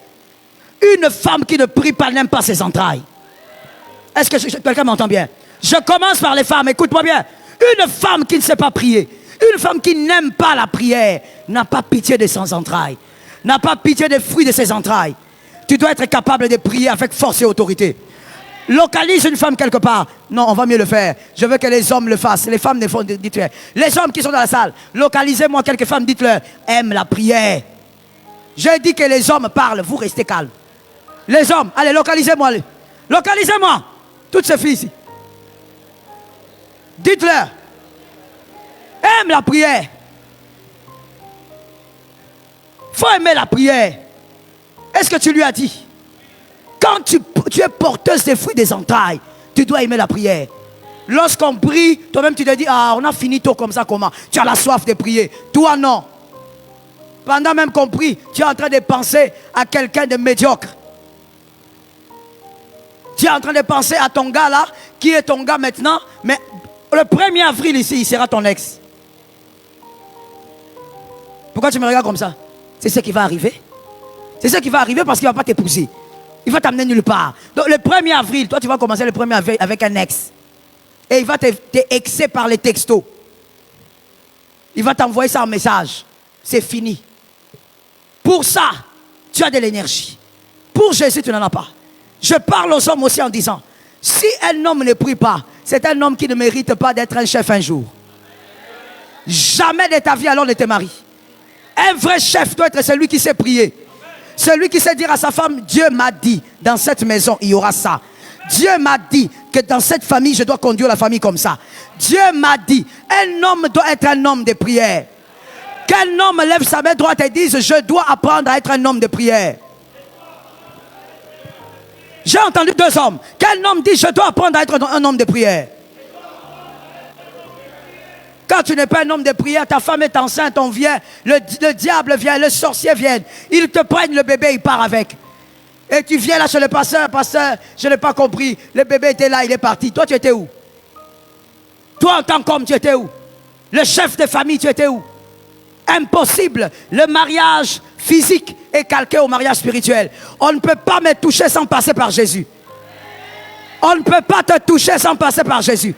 Une femme qui ne prie pas n'aime pas ses entrailles. Est-ce que quelqu'un m'entend bien? Je commence par les femmes, écoute-moi bien. Une femme qui ne sait pas prier, une femme qui n'aime pas la prière, n'a pas pitié de ses entrailles, n'a pas pitié des fruits de ses entrailles. Tu dois être capable de prier avec force et autorité. Localise une femme quelque part. Non, on va mieux le faire. Je veux que les hommes le fassent. Les femmes ne font, dites-le. Les hommes qui sont dans la salle, localisez-moi quelques femmes, dites-leur, aiment la prière. J'ai dit que les hommes parlent, vous restez calmes. Les hommes, allez, localisez-moi. Localisez-moi. Toutes ces filles ici. Dites-leur, aime la prière. Faut aimer la prière. Est-ce que tu lui as dit? Quand tu es porteuse des fruits des entrailles, tu dois aimer la prière. Lorsqu'on prie, toi-même tu te dis, ah, on a fini tôt comme ça, comment? Tu as la soif de prier. Toi, non. Pendant même qu'on prie, tu es en train de penser à quelqu'un de médiocre. Tu es en train de penser à ton gars là, qui est ton gars maintenant, mais le 1er avril ici, il sera ton ex. Pourquoi tu me regardes comme ça? C'est ce qui va arriver. C'est ce qui va arriver parce qu'il ne va pas t'épouser. Il va t'amener nulle part. Donc le 1er avril, toi tu vas commencer le 1er avril avec un ex. Et il va t'exer par les textos. Il va t'envoyer ça en message. C'est fini. Pour ça, tu as de l'énergie. Pour Jésus, tu n'en as pas. Je parle aux hommes aussi en disant, si un homme ne prie pas, c'est un homme qui ne mérite pas d'être un chef un jour. Jamais de ta vie alors ne te marie. Un vrai chef doit être celui qui sait prier. Celui qui sait dire à sa femme, Dieu m'a dit, dans cette maison, il y aura ça. Dieu m'a dit que dans cette famille, je dois conduire la famille comme ça. Dieu m'a dit, un homme doit être un homme de prière. Qu'un homme lève sa main droite et dise, je dois apprendre à être un homme de prière. J'ai entendu 2 hommes. Qu'un homme dit, je dois apprendre à être un homme de prière. Quand tu n'es pas un homme de prière, ta femme est enceinte, on vient, le diable vient, le sorcier vient. Ils te prennent le bébé, il part avec. Et tu viens là chez le pasteur, je n'ai pas compris. Le bébé était là, il est parti. Toi, tu étais où? Toi, en tant qu'homme, tu étais où? Le chef de famille, tu étais où? Impossible. Le mariage physique est calqué au mariage spirituel. On ne peut pas me toucher sans passer par Jésus. On ne peut pas te toucher sans passer par Jésus.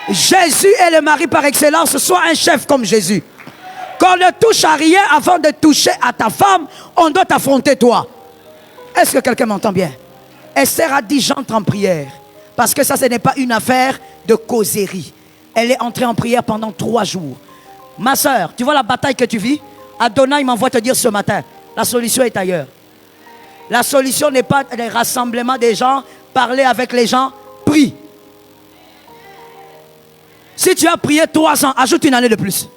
Jésus est le mari par excellence. Sois un chef comme Jésus. Qu'on ne touche à rien avant de toucher à ta femme, on doit t'affronter toi. Est-ce que quelqu'un m'entend bien? Esther a dit j'entre en prière. Parce que ça, ce n'est pas une affaire de causerie. Elle est entrée en prière pendant 3 jours. Ma soeur, tu vois la bataille que tu vis? Adonai m'envoie te dire ce matin, la solution est ailleurs. La solution n'est pas les rassemblements des gens, parler avec les gens, prie. Si tu as prié 3 ans, ajoute une année de plus.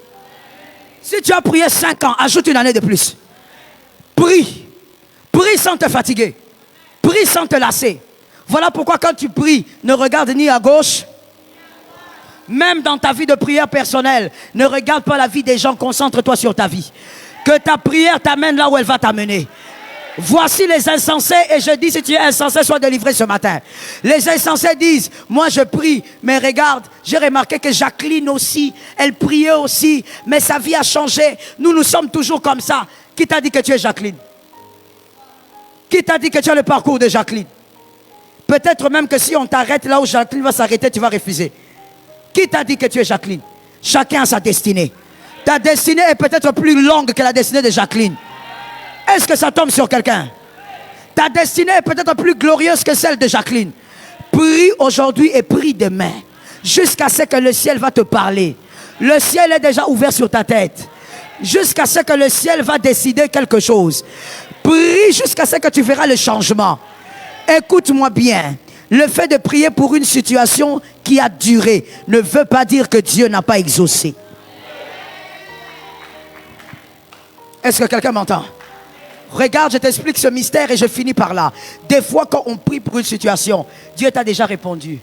Si tu as prié 5 ans, ajoute une année de plus. Prie. Prie sans te fatiguer. Prie sans te lasser. Voilà pourquoi quand tu pries, ne regarde ni à gauche. Même dans ta vie de prière personnelle, ne regarde pas la vie des gens, concentre-toi sur ta vie. Que ta prière t'amène là où elle va t'amener. Voici les insensés, et je dis, si tu es insensé, sois délivré ce matin. Les insensés disent, moi je prie, mais regarde, j'ai remarqué que Jacqueline aussi, elle priait aussi, mais sa vie a changé. Nous sommes toujours comme ça. Qui t'a dit que tu es Jacqueline? Qui t'a dit que tu as le parcours de Jacqueline? Peut-être même que si on t'arrête là où Jacqueline va s'arrêter, tu vas refuser. Qui t'a dit que tu es Jacqueline? Chacun a sa destinée. Ta destinée est peut-être plus longue que la destinée de Jacqueline. Est-ce que ça tombe sur quelqu'un? Ta destinée est peut-être plus glorieuse que celle de Jacqueline. Prie aujourd'hui et prie demain. Jusqu'à ce que le ciel va te parler. Le ciel est déjà ouvert sur ta tête. Jusqu'à ce que le ciel va décider quelque chose. Prie jusqu'à ce que tu verras le changement. Écoute-moi bien. Le fait de prier pour une situation qui a duré ne veut pas dire que Dieu n'a pas exaucé. Est-ce que quelqu'un m'entend? Regarde, je t'explique ce mystère et je finis par là. Des fois, quand on prie pour une situation, Dieu t'a déjà répondu.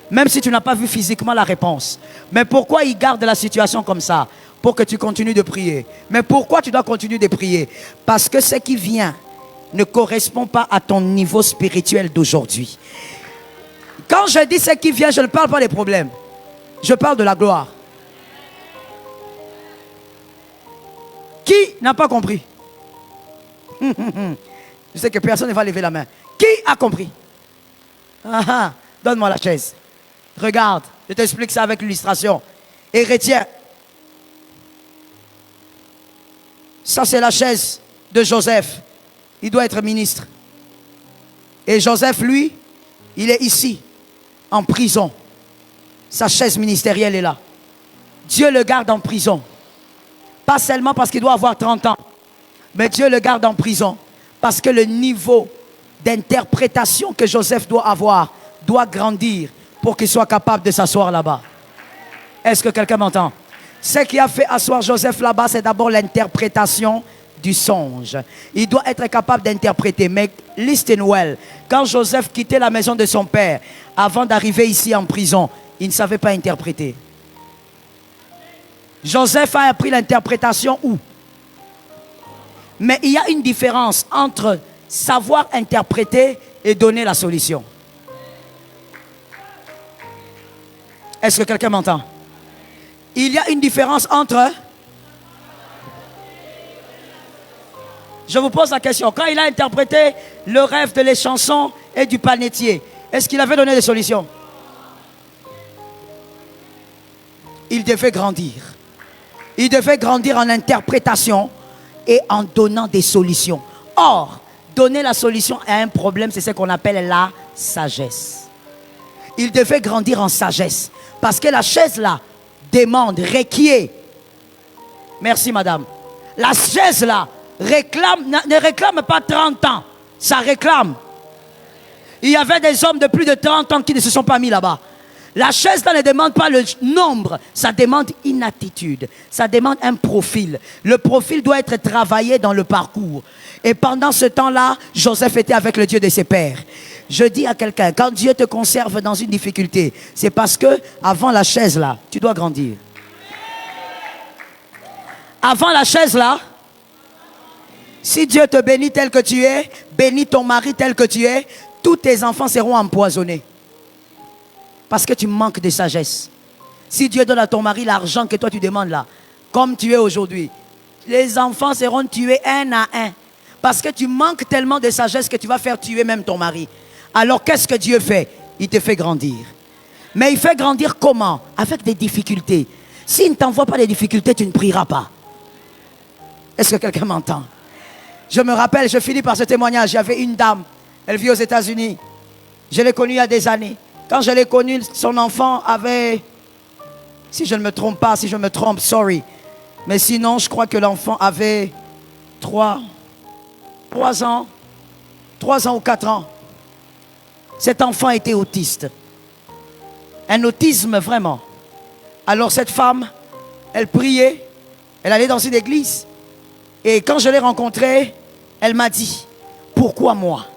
Même si tu n'as pas vu physiquement la réponse. Mais pourquoi il garde la situation comme ça? Pour que tu continues de prier. Mais pourquoi tu dois continuer de prier? Parce que ce qui vient ne correspond pas à ton niveau spirituel d'aujourd'hui. Quand je dis ce qui vient, je ne parle pas des problèmes. Je parle de la gloire. Qui n'a pas compris? Je sais que personne ne va lever la main. Qui a compris? Donne-moi la chaise. Regarde, je t'explique ça avec l'illustration. Et retiens. Ça, c'est la chaise de Joseph. Il doit être ministre. Et Joseph, lui, il est ici, en prison. Sa chaise ministérielle est là. Dieu le garde en prison. Pas seulement parce qu'il doit avoir 30 ans. Mais Dieu le garde en prison. Parce que le niveau d'interprétation que Joseph doit avoir doit grandir pour qu'il soit capable de s'asseoir là-bas. Est-ce que quelqu'un m'entend? Ce qui a fait asseoir Joseph là-bas, c'est d'abord l'interprétation du songe. Il doit être capable d'interpréter. Mais listen well, quand Joseph quittait la maison de son père, avant d'arriver ici en prison, il ne savait pas interpréter. Joseph a appris l'interprétation où? Mais il y a une différence entre savoir interpréter et donner la solution. Est-ce que quelqu'un m'entend? Il y a une différence entre... Je vous pose la question. Quand il a interprété le rêve de les chansons et du panetier, est-ce qu'il avait donné des solutions? Il devait grandir. Il devait grandir en interprétation et en donnant des solutions. Or, donner la solution à un problème, c'est ce qu'on appelle la sagesse. Il devait grandir en sagesse. Parce que la chaise là demande, requiert Merci madame. La chaise là ne réclame pas 30 ans. Ça réclame. Il y avait des hommes de plus de 30 ans qui ne se sont pas mis là-bas. La chaise là ne demande pas le nombre, ça demande une attitude, ça demande un profil. Le profil doit être travaillé dans le parcours. Et pendant ce temps-là, Joseph était avec le Dieu de ses pères. Je dis à quelqu'un, quand Dieu te conserve dans une difficulté, c'est parce que avant la chaise là, tu dois grandir. Avant la chaise là, si Dieu te bénit tel que tu es, bénis ton mari tel que tu es, tous tes enfants seront empoisonnés. Parce que tu manques de sagesse. Si Dieu donne à ton mari l'argent que toi tu demandes là, comme tu es aujourd'hui, les enfants seront tués un à un. Parce que tu manques tellement de sagesse que tu vas faire tuer même ton mari. Alors qu'est-ce que Dieu fait? Il te fait grandir. Mais il fait grandir comment? Avec des difficultés. S'il ne t'envoie pas des difficultés, tu ne prieras pas. Est-ce que quelqu'un m'entend? Je me rappelle, je finis par ce témoignage. Il y avait une dame, elle vit aux États-Unis. Je l'ai connue il y a des années. Quand je l'ai connue, son enfant avait, si je ne me trompe pas, si je me trompe, sorry. Mais sinon, je crois que l'enfant avait 3 ans ou 4 ans. Cet enfant était autiste. Un autisme vraiment. Alors cette femme, elle priait, elle allait dans une église. Et quand je l'ai rencontrée, elle m'a dit, pourquoi moi?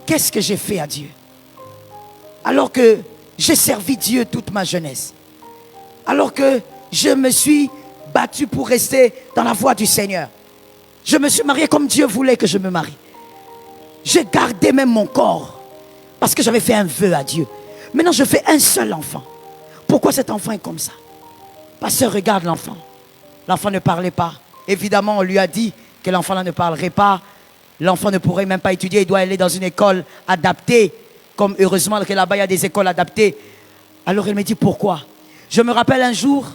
Qu'est-ce que j'ai fait à Dieu? Alors que j'ai servi Dieu toute ma jeunesse. Alors que je me suis battu pour rester dans la voie du Seigneur. Je me suis marié comme Dieu voulait que je me marie. J'ai gardé même mon corps. Parce que j'avais fait un vœu à Dieu. Maintenant je fais un seul enfant. Pourquoi cet enfant est comme ça? Pasteur, regarde l'enfant. L'enfant ne parlait pas. Évidemment, on lui a dit que l'enfant là ne parlerait pas. L'enfant ne pourrait même pas étudier. Il doit aller dans une école adaptée. Comme heureusement que là-bas, il y a des écoles adaptées. Alors elle me dit pourquoi? Je me rappelle un jour,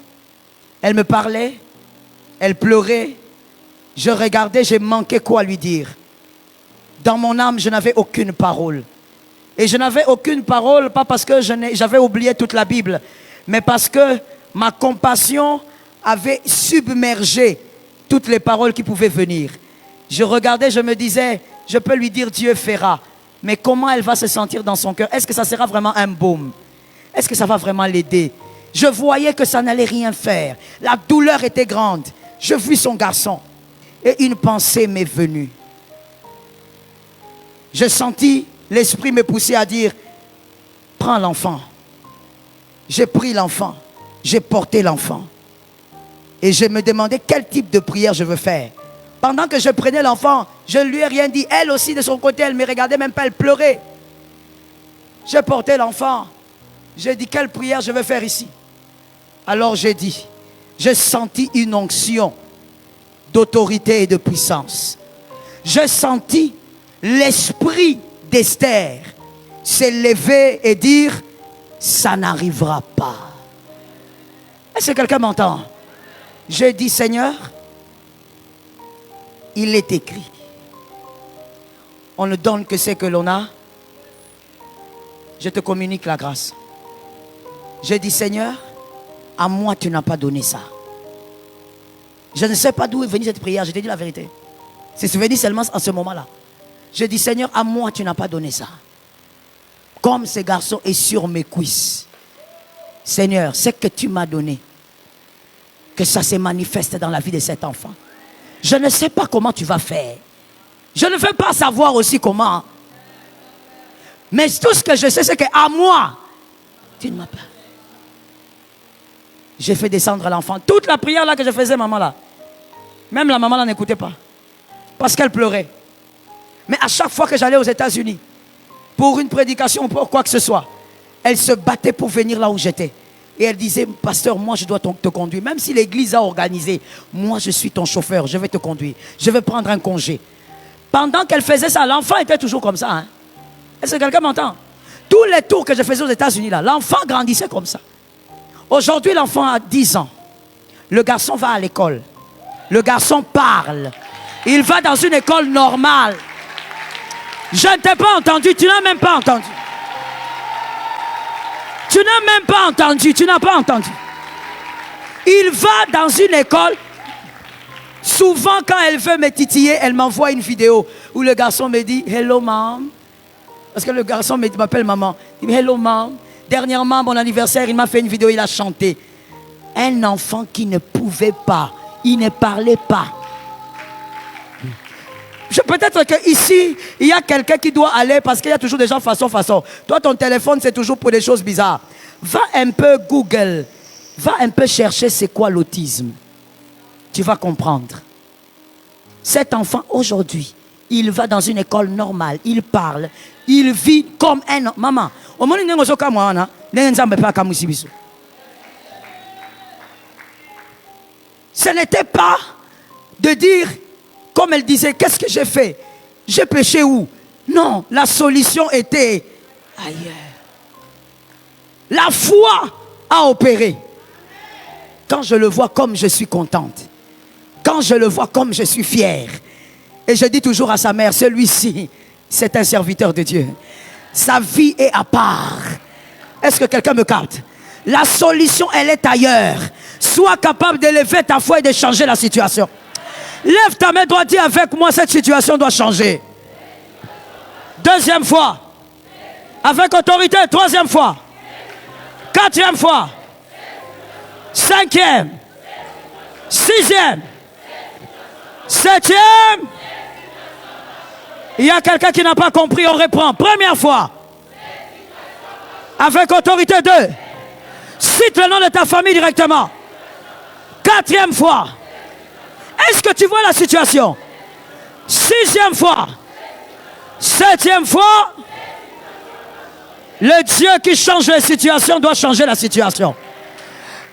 elle me parlait, elle pleurait. Je regardais, j'ai manqué quoi lui dire. Dans mon âme, je n'avais aucune parole. Et je n'avais aucune parole, pas parce que j'avais oublié toute la Bible, mais parce que ma compassion avait submergé toutes les paroles qui pouvaient venir. Je regardais, je me disais, je peux lui dire Dieu fera. Mais comment elle va se sentir dans son cœur? Est-ce que ça sera vraiment un baume? Est-ce que ça va vraiment l'aider? Je voyais que ça n'allait rien faire. La douleur était grande. Je vis son garçon. Et une pensée m'est venue. Je sentis l'esprit me pousser à dire, prends l'enfant. J'ai pris l'enfant. J'ai porté l'enfant. Et je me demandais quel type de prière je veux faire. Pendant que je prenais l'enfant, je ne lui ai rien dit. Elle aussi, de son côté, elle ne me regardait même pas, elle pleurait. J'ai porté l'enfant. J'ai dit, quelle prière je veux faire ici? Alors j'ai dit, j'ai senti une onction d'autorité et de puissance. J'ai senti l'esprit d'Esther s'élever et dire, ça n'arrivera pas. Est-ce que quelqu'un m'entend? J'ai dit, Seigneur, il est écrit, on ne donne que ce que l'on a. Je te communique la grâce. J'ai dit, Seigneur, à moi tu n'as pas donné ça. Je ne sais pas d'où est venue cette prière, je t'ai dit la vérité. C'est venu seulement à ce moment-là. J'ai dit, Seigneur, à moi tu n'as pas donné ça. Comme ce garçon est sur mes cuisses. Seigneur, ce que tu m'as donné, que ça se manifeste dans la vie de cet enfant. Je ne sais pas comment tu vas faire. Je ne veux pas savoir aussi comment. Mais tout ce que je sais, c'est qu'à moi, tu ne m'as pas. J'ai fait descendre l'enfant. Toute la prière là que je faisais, maman là. Même la maman là n'écoutait pas. Parce qu'elle pleurait. Mais à chaque fois que j'allais aux États-Unis, pour une prédication ou pour quoi que ce soit, elle se battait pour venir là où j'étais. Et elle disait, pasteur, moi je dois te conduire. Même si l'église a organisé, moi je suis ton chauffeur, je vais te conduire. Je vais prendre un congé. Pendant qu'elle faisait ça, l'enfant était toujours comme ça. Hein? Est-ce que quelqu'un m'entend? Tous les tours que je faisais aux États-Unis, là, l'enfant grandissait comme ça. Aujourd'hui, l'enfant a 10 ans. Le garçon va à l'école. Le garçon parle. Il va dans une école normale. Je ne t'ai pas entendu, tu n'as même pas entendu. Tu n'as même pas entendu, tu n'as pas entendu. Il va dans une école Souvent, quand elle veut me titiller, elle m'envoie une vidéo où le garçon me dit « Hello, mom ». Parce que le garçon m'appelle maman. Il dit « Hello, mom ». Dernièrement, mon anniversaire, il m'a fait une vidéo, il a chanté. Un enfant qui ne pouvait pas, il ne parlait pas. Peut-être qu'ici, il y a quelqu'un qui doit aller parce qu'il y a toujours des gens façon. Toi, ton téléphone, c'est toujours pour des choses bizarres. Va un peu Google. Va un peu chercher c'est quoi l'autisme. Tu vas comprendre. Cet enfant, aujourd'hui, il va dans une école normale. Il parle. Il vit comme un... Maman, au moment où ce n'était pas de dire, comme elle disait, qu'est-ce que j'ai fait? J'ai péché où? Non, la solution était ailleurs. La foi a opéré. Quand je le vois comme je suis contente. Quand je le vois comme je suis fière. Et je dis toujours à sa mère, celui-ci, c'est un serviteur de Dieu. Sa vie est à part. Est-ce que quelqu'un me capte? La solution, elle est ailleurs. Sois capable d'élever ta foi et de changer la situation. Lève ta main droite, dis avec moi, cette situation doit changer. Deuxième fois. Avec autorité, troisième fois. Quatrième fois. Cinquième. Sixième. Septième. Il y a quelqu'un qui n'a pas compris, on reprend. Première fois. Avec autorité 2. Cite le nom de ta famille directement. Quatrième fois. Est-ce que tu vois la situation? Sixième fois. Septième fois. Le Dieu qui change les situations doit changer la situation.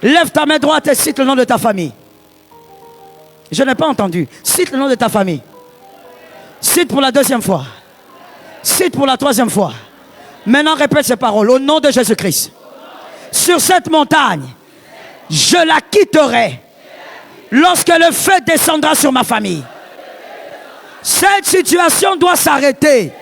Lève ta main droite et cite le nom de ta famille. Je n'ai pas entendu. Cite le nom de ta famille. Cite pour la deuxième fois. Cite pour la troisième fois. Maintenant répète ces paroles. Au nom de Jésus-Christ. Sur cette montagne, je la quitterai lorsque le feu descendra sur ma famille. Cette situation doit s'arrêter